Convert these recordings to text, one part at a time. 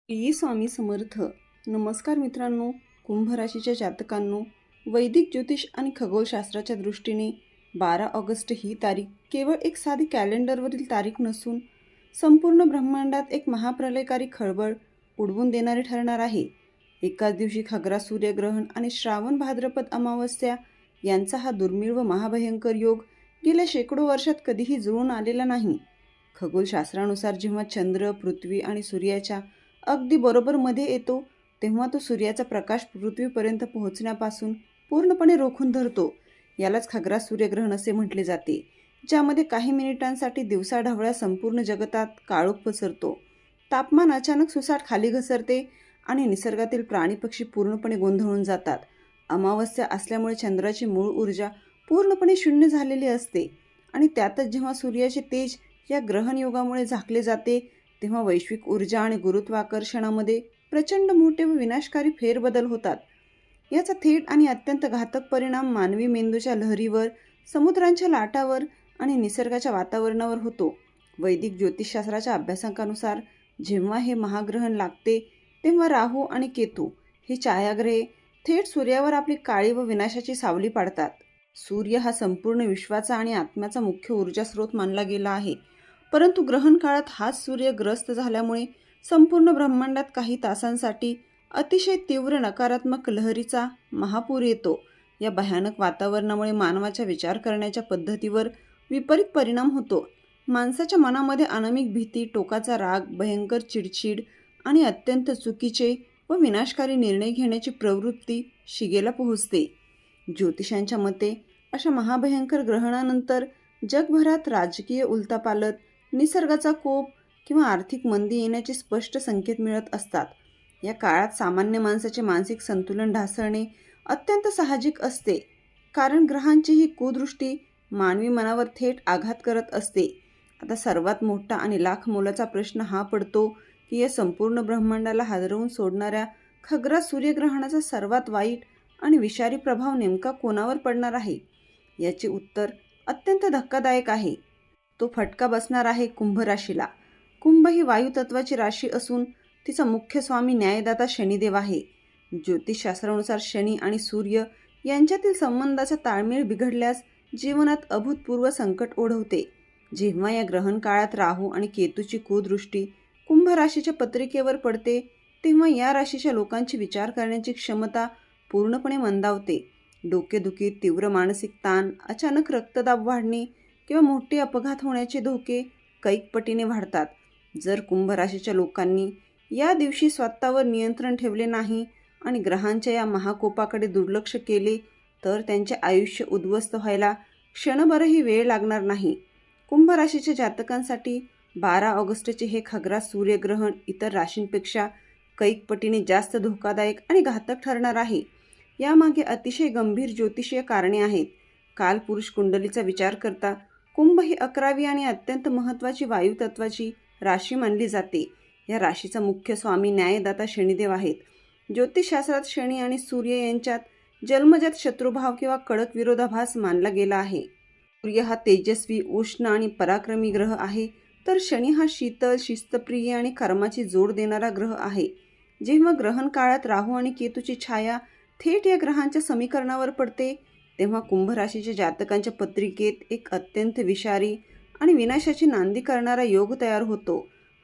स्वामी समर्थ. नमस्कार मित्रांनो. कुंभ राशीच्या जातकांनो, वैदिक ज्योतिष आणि खगोलशास्त्राच्या दृष्टीने 12 ऑगस्ट ही तारीख केवळ एक साधी कॅलेंडरवरील तारीख नसून संपूर्ण ब्रह्मांडात एक महाप्रलयकारी खळबळ उडवून देणारी ठरणार आहे. एकाच दिवशी खग्रा सूर्यग्रहण आणि श्रावण भाद्रपद अमावस्या यांचा हा दुर्मिळ व महाभयंकर योग गेल्या शेकडो वर्षात कधीही जुळून आलेला नाही. खगोलशास्त्रानुसार जेव्हा चंद्र, पृथ्वी आणि सूर्याच्या अगदी बरोबर मध्ये येतो तेव्हा तो सूर्याचा प्रकाश पृथ्वीपर्यंत पोहोचण्यापासून पूर्णपणे रोखून धरतो. यालाच खग्रास सूर्यग्रहण असे म्हटले जाते, ज्यामध्ये काही मिनिटांसाठी दिवसाढवळ्या संपूर्ण जगतात काळोख पसरतो. तापमान अचानक सुसाट खाली घसरते आणि निसर्गातील प्राणी पक्षी पूर्णपणे गोंधळून जातात. अमावस्या असल्यामुळे चंद्राची मूळ ऊर्जा पूर्णपणे शून्य झालेली असते आणि त्यातच जेव्हा सूर्याचे तेज या ग्रहणयोगामुळे झाकले जाते तेव्हा वैश्विक ऊर्जा आणि गुरुत्वाकर्षणामध्ये प्रचंड मोठे व विनाशकारी फेरबदल होतात. याचा थेट आणि अत्यंत घातक परिणाम मानवी मेंदूच्या लहरीवर, समुद्रांच्या लाटावर आणि निसर्गाच्या वातावरणावर होतो. वैदिक ज्योतिषशास्त्राच्या अभ्यासांकानुसार जेव्हा हे महाग्रहण लागते तेव्हा राहू आणि केतू ही छायाग्रहे थेट सूर्यावर आपली काळी व विनाशाची सावली पाडतात. सूर्य हा संपूर्ण विश्वाचा आणि आत्म्याचा मुख्य ऊर्जा स्रोत मानला गेला आहे, परंतु ग्रहण काळात हाच सूर्य ग्रस्त झाल्यामुळे संपूर्ण ब्रह्मांडात काही तासांसाठी अतिशय तीव्र नकारात्मक लहरीचा महापूर येतो. या भयानक वातावरणामुळे मानवाच्या विचार करण्याच्या पद्धतीवर विपरीत परिणाम होतो. माणसाच्या मनामध्ये अनामिक भीती, टोकाचा राग, भयंकर चिडचिड आणि अत्यंत चुकीचे व विनाशकारी निर्णय घेण्याची प्रवृत्ती शिगेला पोहोचते. ज्योतिषांच्या मते अशा महाभयंकर ग्रहणानंतर जगभरात राजकीय उलथापालथ, निसर्गाचा कोप किंवा आर्थिक मंदी येण्याचे स्पष्ट संकेत मिळत असतात. या काळात सामान्य माणसाचे मानसिक संतुलन ढासळणे अत्यंत साहजिक असते, कारण ग्रहांची ही कुदृष्टी मानवी मनावर थेट आघात करत असते. आता सर्वात मोठा आणि लाख मोलाचा प्रश्न हा पडतो की या संपूर्ण ब्रह्मांडाला हादरवून सोडणाऱ्या खग्रास सूर्यग्रहणाचा सर्वात वाईट आणि विषारी प्रभाव नेमका कोणावर पडणार आहे. याचे उत्तर अत्यंत धक्कादायक आहे. तो फटका बसणार आहे कुंभ राशीला. कुंभ ही वायू तत्वाची राशी असून तिचा मुख्य स्वामी न्यायदाता शनिदेव आहे. ज्योतिषशास्त्रानुसार शनी आणि सूर्य यांच्यातील संबंधाचा ताळमेळ बिघडल्यास जीवनात अभूतपूर्व संकट ओढवते. जेव्हा या ग्रहण काळात राहू आणि केतूची कुदृष्टी कुंभ राशीच्या पत्रिकेवर पडते तेव्हा या राशीच्या लोकांची विचार करण्याची क्षमता पूर्णपणे मंदावते. डोकेदुखी, तीव्र मानसिक ताण, अचानक रक्तदाब वाढणे किंवा मोठे अपघात होण्याचे धोके कैक पटीने वाढतात. जर कुंभ राशीच्या लोकांनी या दिवशी स्वतःवर नियंत्रण ठेवले नाही आणि ग्रहांच्या या महाकोपाकडे दुर्लक्ष केले तर त्यांचे आयुष्य उद्ध्वस्त व्हायला क्षणभरही वेळ लागणार नाही. कुंभ राशीच्या जातकांसाठी 12 ऑगस्टचे हे खग्रास सूर्यग्रहण इतर राशींपेक्षा कैक पटीने जास्त धोकादायक आणि घातक ठरणार आहे. यामागे अतिशय गंभीर ज्योतिषीय कारणे आहेत. कालपुरुष कुंडलीचा विचार करता कुंभ ही 11वी आणि अत्यंत महत्त्वाची वायुतत्वाची राशी मानली जाते. या राशीचा मुख्य स्वामी न्यायदाता शनिदेव आहेत. ज्योतिषशास्त्रात शनी आणि सूर्य यांच्यात जन्मजात शत्रुभाव किंवा कडक विरोधाभास मानला गेला आहे. सूर्य हा तेजस्वी, उष्ण आणि पराक्रमी ग्रह आहे, तर शनी हा शीतल, शिस्तप्रिय आणि कर्माची जोड देणारा ग्रह आहे. जेव्हा ग्रहण काळात राहू आणि केतूची छाया थेट या ग्रहांच्या समीकरणावर पडते तेव्हा कुंभ राशीच्या जातकांच्या पत्रिकेत एक अत्यंत विषारी आणि विनाशाची नांदी करणारा योग तयार होतो.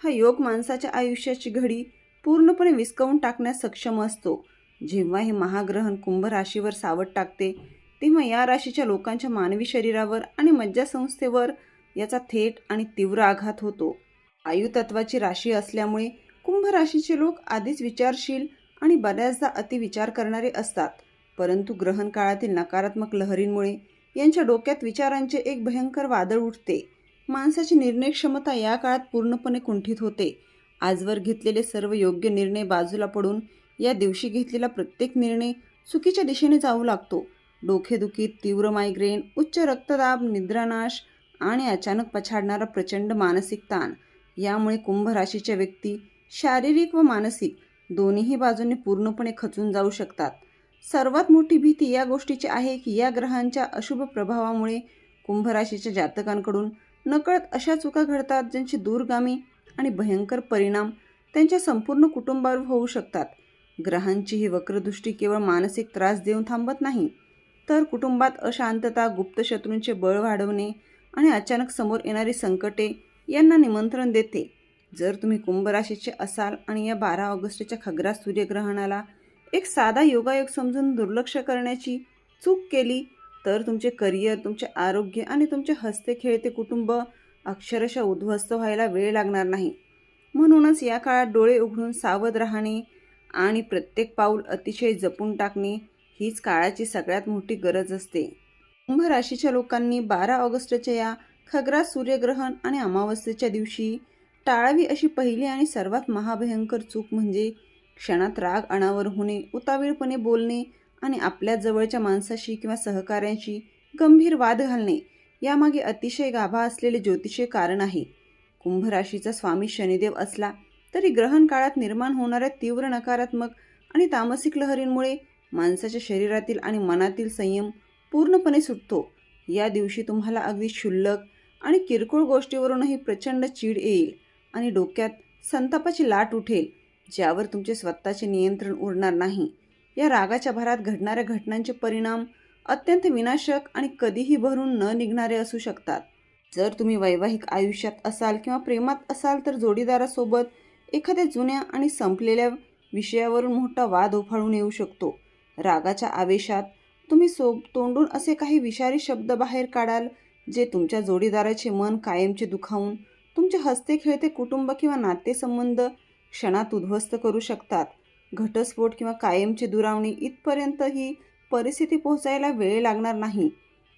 हा योग माणसाच्या आयुष्याची घडी पूर्णपणे विस्कवून टाकण्यास सक्षम असतो. जेव्हा हे महाग्रहण कुंभ राशीवर सावट टाकते तेव्हा या राशीच्या लोकांच्या मानवी शरीरावर आणि मज्जासंस्थेवर याचा थेट आणि तीव्र आघात होतो. वायुतत्वाची राशी असल्यामुळे कुंभ राशीचे लोक आधीच विचारशील आणि बऱ्याचदा अतिविचार करणारे असतात, परंतु ग्रहण काळातील नकारात्मक लहरींमुळे यांच्या डोक्यात विचारांचे एक भयंकर वादळ उठते. माणसाची निर्णय क्षमता या काळात पूर्णपणे कुंठित होते. आजवर घेतलेले सर्व योग्य निर्णय बाजूला पडून या दिवशी घेतलेला प्रत्येक निर्णय चुकीच्या दिशेने जाऊ लागतो. डोकेदुखी, तीव्र मायग्रेन, उच्च रक्तदाब, निद्रानाश आणि अचानक पछाडणारा प्रचंड मानसिक ताण यामुळे कुंभ राशीच्या व्यक्ती शारीरिक व मानसिक दोन्हीही बाजूंनी पूर्णपणे खचून जाऊ शकतात. सर्वात मोठी भीती या गोष्टीची आहे की या ग्रहांच्या अशुभ प्रभावामुळे कुंभ राशीच्या जातकांकडून नकळत अशा चुका घडतात ज्यांचे दूरगामी आणि भयंकर परिणाम त्यांच्या संपूर्ण कुटुंबावर होऊ शकतात. ग्रहांची ही वक्रदृष्टी केवळ मानसिक त्रास देऊन थांबत नाही, तर कुटुंबात अशांतता, गुप्त शत्रूंचे बळ वाढवणे आणि अचानक समोर येणारी संकटे यांना निमंत्रण देते. जर तुम्ही कुंभ राशीचे असाल आणि या 12 ऑगस्टच्या खग्रास सूर्यग्रहणाला एक साधा योगायोग समजून दुर्लक्ष करण्याची चूक केली, तर तुमचे करिअर, तुमचे आरोग्य आणि तुमचे हसते खेळते कुटुंब अक्षरशः उद्ध्वस्त व्हायला वेळ लागणार नाही. म्हणूनच या काळात डोळे उघडून सावध राहणे आणि प्रत्येक पाऊल अतिशय जपून टाकणे हीच काळाची सगळ्यात मोठी गरज असते. कुंभ राशीच्या लोकांनी 12 ऑगस्टच्या या खग्रास सूर्यग्रहण आणि अमावस्येच्या दिवशी टाळावी अशी पहिली आणि सर्वात महाभयंकर चूक म्हणजे क्षणात राग अनावर होणे, उतावीळपणे बोलणे आणि आपल्या जवळच्या माणसाशी किंवा सहकाऱ्यांशी गंभीर वाद घालणे. यामागे अतिशय गाभा असलेले ज्योतिषीय कारण आहे. कुंभ राशीचा स्वामी शनिदेव असला तरी ग्रहण काळात निर्माण होणाऱ्या तीव्र नकारात्मक आणि तामसिक लहरींमुळे माणसाच्या शरीरातील आणि मनातील संयम पूर्णपणे सुटतो. या दिवशी तुम्हाला अगदी क्षुल्लक आणि किरकोळ गोष्टीवरूनही प्रचंड चीड येईल आणि डोक्यात संतापाची लाट उठेल, ज्यावर तुमचे स्वतःचे नियंत्रण उरणार नाही. या रागाच्या भरात घडणाऱ्या घटनांचे परिणाम अत्यंत विनाशक आणि कधीही भरून न निघणारे असू शकतात. जर तुम्ही वैवाहिक आयुष्यात असाल किंवा प्रेमात असाल तर जोडीदारासोबत एखाद्या जुन्या आणि संपलेल्या विषयावरून मोठा वाद उफाळून येऊ शकतो. रागाच्या आवेशात तुम्ही तोंडून असे काही विषारी शब्द बाहेर काढाल जे तुमच्या जोडीदाराचे मन कायमचे दुखावून तुमचे हसते खेळते कुटुंब किंवा नातेसंबंध क्षणात उद्ध्वस्त करू शकतात. घटस्फोट किंवा कायमची दुरावणी इथपर्यंत ही परिस्थिती पोहोचायला वेळ लागणार नाही.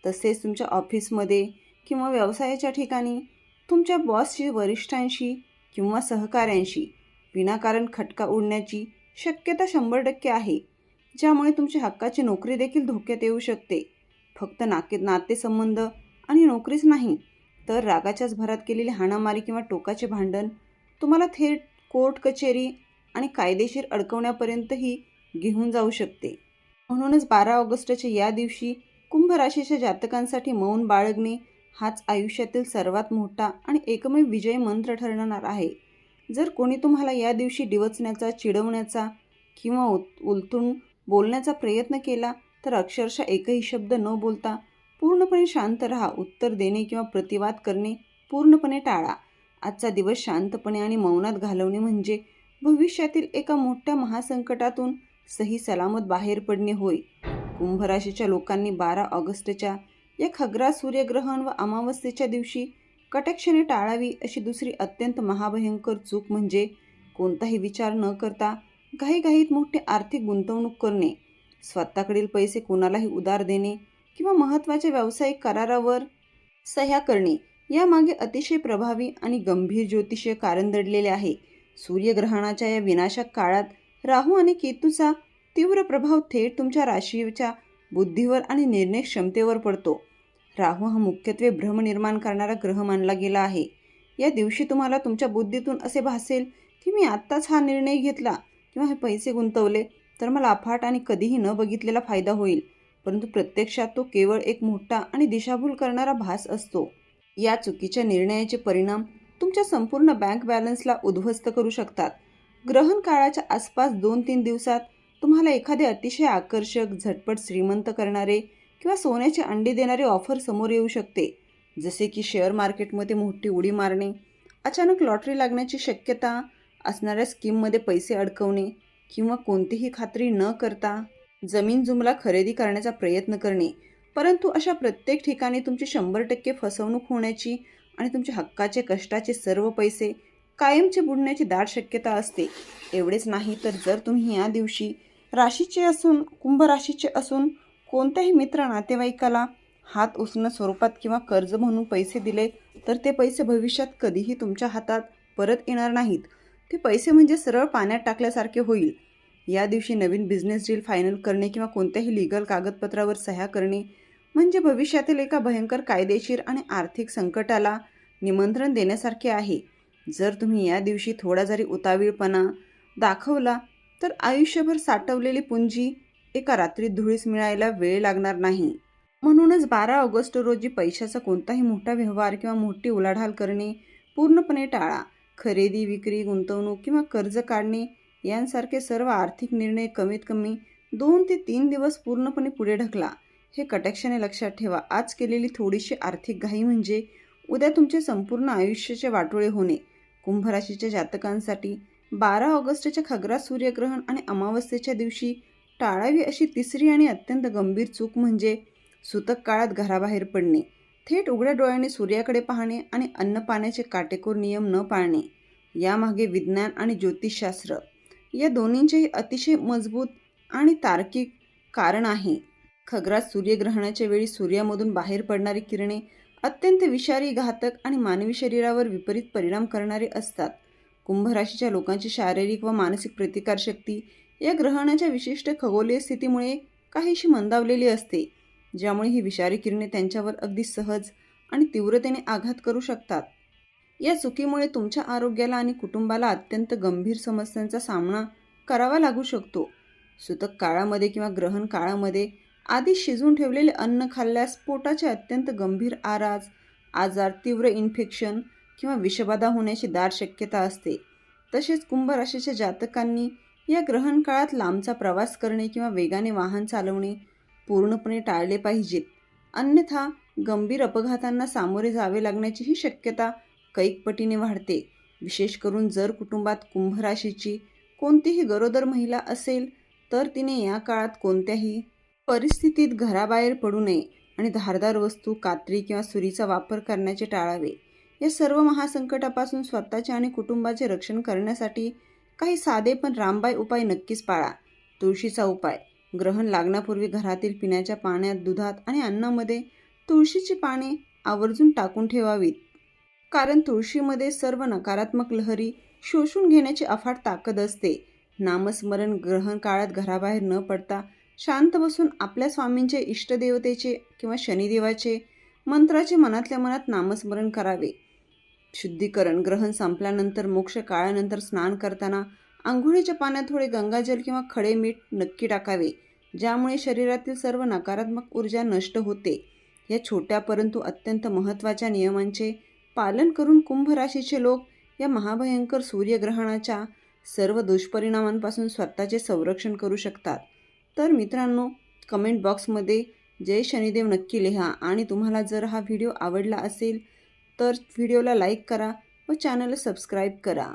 तसेच तुमच्या ऑफिसमध्ये किंवा व्यवसायाच्या ठिकाणी तुमच्या बॉसशी, वरिष्ठांशी किंवा सहकाऱ्यांशी विनाकारण खटका उडण्याची शक्यता 100% आहे, ज्यामुळे तुमच्या हक्काची नोकरी देखील धोक्यात येऊ शकते. फक्त नातेसंबंध आणि नोकरीच नाही, तर रागाच्याच भरात केलेली हाणामारी किंवा टोकाचे भांडण तुम्हाला थेट कोर्ट कचेरी आणि कायदेशीर अडकवण्यापर्यंतही घेऊन जाऊ शकते. म्हणूनच 12 ऑगस्टच्या या दिवशी कुंभ राशीच्या जातकांसाठी मौन बाळगणे हाच आयुष्यातील सर्वात मोठा आणि एकमेव विजय मंत्र ठरणार आहे. जर कोणी तुम्हाला या दिवशी डिवचण्याचा, चिडवण्याचा किंवा उलटून बोलण्याचा प्रयत्न केला तर अक्षरशः एकही शब्द न बोलता पूर्णपणे शांत राहा. उत्तर देणे किंवा प्रतिवाद करणे पूर्णपणे टाळा. आजचा दिवस शांतपणे आणि मौनात घालवणे म्हणजे भविष्यातील एका मोठ्या महासंकटातून सही सलामत बाहेर पडणे होय. कुंभ राशीच्या लोकांनी 12 ऑगस्टच्या या खग्रास सूर्यग्रहण व अमावस्येच्या दिवशी कटाक्षाने टाळावी अशी दुसरी अत्यंत महाभयंकर चूक म्हणजे कोणताही विचार न करता घाईघाईत मोठी आर्थिक गुंतवणूक करणे, स्वतःकडील पैसे कोणालाही उधार देणे किंवा महत्त्वाच्या व्यावसायिक करारावर सह्या करणे. यामागे अतिशय प्रभावी आणि गंभीर ज्योतिषीय कारण दडलेले आहे. सूर्यग्रहणाच्या या विनाशक काळात राहू आणि केतूचा तीव्र प्रभाव थेट तुमच्या राशीच्या बुद्धीवर आणि निर्णय क्षमतेवर पडतो. राहू हा मुख्यत्वे भ्रम निर्माण करणारा ग्रह मानला गेला आहे. या दिवशी तुम्हाला तुमच्या बुद्धीतून असे भासेल की मी आत्ताच हा निर्णय घेतला किंवा हे पैसे गुंतवले तर मला अफाट आणि कधीही न बघितलेला फायदा होईल, परंतु प्रत्यक्षात तो केवळ एक मोठा आणि दिशाभूल करणारा भास असतो. या चुकीच्या निर्णयाचे परिणाम तुमच्या संपूर्ण बँक बॅलन्सला उद्ध्वस्त करू शकतात. ग्रहण काळाच्या आसपास 2-3 दिवसात तुम्हाला एखादे अतिशय आकर्षक, झटपट श्रीमंत करणारे किंवा सोन्याची अंडी देणारे ऑफर समोर येऊ शकते, जसे की शेअर मार्केटमध्ये मोठी उडी मारणे, अचानक लॉटरी लागण्याची शक्यता असणाऱ्या स्कीममध्ये पैसे अडकवणे किंवा कोणतीही खात्री न करता जमीन जुमला खरेदी करण्याचा प्रयत्न करणे. परंतु अशा प्रत्येक ठिकाणी तुमची 100% फसवणूक होण्याची आणि तुमच्या हक्काचे, कष्टाचे सर्व पैसे कायमचे बुडण्याची दाट शक्यता असते. एवढेच नाही तर जर तुम्ही या दिवशी राशीचे असून, कुंभ राशीचे असून कोणत्याही मित्र नातेवाईकाला हात उसणं स्वरूपात किंवा कर्ज म्हणून पैसे दिले तर ते पैसे भविष्यात कधीही तुमच्या हातात परत येणार नाहीत. ते पैसे म्हणजे सरळ पाण्यात टाकल्यासारखे होईल. या दिवशी नवीन बिझनेस डील फायनल करणे किंवा कोणत्याही लीगल कागदपत्रावर सह्या करणे म्हणजे भविष्यातील एका भयंकर कायदेशीर आणि आर्थिक संकटाला निमंत्रण देण्यासारखे आहे. जर तुम्ही या दिवशी थोडा जरी उतावीळपणा दाखवला तर आयुष्यभर साठवलेली पुंजी एका रात्रीत धुळीस मिळायला वेळ लागणार नाही. म्हणूनच 12 ऑगस्ट रोजी पैशाचा कोणताही मोठा व्यवहार किंवा मोठी उलाढाल करणे पूर्णपणे टाळा. खरेदी, विक्री, गुंतवणूक किंवा कर्ज काढणे यांसारखे सर्व आर्थिक निर्णय कमीत कमी 2 ते 3 दिवस पूर्णपणे पुढे ढकला. हे कटाक्षाने लक्षात ठेवा. आज केलेली थोडीशी आर्थिक घाई म्हणजे उद्या तुमचे संपूर्ण आयुष्याचे वाटोळे होणे. कुंभ राशीच्या जातकांसाठी 12 ऑगस्टच्या खग्रास सूर्यग्रहण आणि अमावस्येच्या दिवशी टाळावी अशी तिसरी आणि अत्यंत गंभीर चूक म्हणजे सूतक काळात घराबाहेर पडणे, थेट उघड्या डोळ्याने सूर्याकडे पाहणे आणि अन्नपाण्याचे काटेकोर नियम न पाळणे. यामागे विज्ञान आणि ज्योतिषशास्त्र या दोन्हींचेही अतिशय मजबूत आणि तार्किक कारण आहे. खग्रास सूर्यग्रहणाच्या वेळी सूर्यामधून बाहेर पडणारी किरणे अत्यंत विषारी, घातक आणि मानवी शरीरावर विपरीत परिणाम करणारे असतात. कुंभ राशीच्या लोकांची शारीरिक व मानसिक प्रतिकारशक्ती या ग्रहणाच्या विशिष्ट खगोलीय स्थितीमुळे काहीशी मंदावलेली असते, ज्यामुळे ही विषारी किरणे त्यांच्यावर अगदी सहज आणि तीव्रतेने आघात करू शकतात. या चुकीमुळे तुमच्या आरोग्याला आणि कुटुंबाला अत्यंत गंभीर समस्यांचा सामना करावा लागू शकतो. सूतक काळामध्ये किंवा ग्रहण काळामध्ये आधी शिजवून ठेवलेले अन्न खाल्ल्यास पोटाचे अत्यंत गंभीर आजार, तीव्र इन्फेक्शन किंवा विषबाधा होण्याची दाट शक्यता असते. तसेच कुंभ राशीच्या जातकांनी या ग्रहण काळात लांबचा प्रवास करणे किंवा वेगाने वाहन चालवणे पूर्णपणे टाळले पाहिजेत. अन्यथा गंभीर अपघातांना सामोरे जावे लागण्याची ही शक्यता कैक पटीने वाढते. विशेष करून जर कुटुंबात कुंभ राशीची कोणतीही गरोदर महिला असेल तर तिने या काळात कोणत्याही परिस्थितीत घराबाहेर पडू नये आणि धारदार वस्तू, कात्री किंवा सुरीचा वापर करण्याचे टाळावे. या सर्व महासंकटापासून स्वतःचे आणि कुटुंबाचे रक्षण करण्यासाठी काही साधे पण रामबाण उपाय नक्कीच पाळा. तुळशीचा उपाय. ग्रहण लागण्यापूर्वी घरातील पिण्याच्या पाण्यात, दुधात आणि अन्नामध्ये तुळशीची पाने आवर्जून टाकून ठेवावीत, कारण तुळशीमध्ये सर्व नकारात्मक लहरी शोषून घेण्याची अफाट ताकद असते. नामस्मरण. ग्रहण काळात घराबाहेर न पडता शांत बसून आपल्या स्वामींचे, इष्टदेवतेचे किंवा शनिदेवाचे मंत्राचे मनातल्या मनात नामस्मरण करावे. शुद्धीकरण. ग्रहण संपल्यानंतर मोक्ष काळानंतर स्नान करताना आंघोळीच्या पाण्यात थोडे गंगाजल किंवा खडे मीठ नक्की टाकावे, ज्यामुळे शरीरातील सर्व नकारात्मक ऊर्जा नष्ट होते. या छोट्या परंतु अत्यंत महत्त्वाच्या नियमांचे पालन करून कुंभ राशीचे लोक या महाभयंकर सूर्यग्रहणाच्या सर्व दुष्परिणामांपासून स्वतःचे संरक्षण करू शकतात. तर मित्रांनो, कमेंट बॉक्समध्ये जय शनिदेव नक्की लिहा आणि तुम्हाला जर हा व्हिडिओ आवडला असेल तर व्हिडिओला लाईक करा व चॅनलला सबस्क्राईब करा.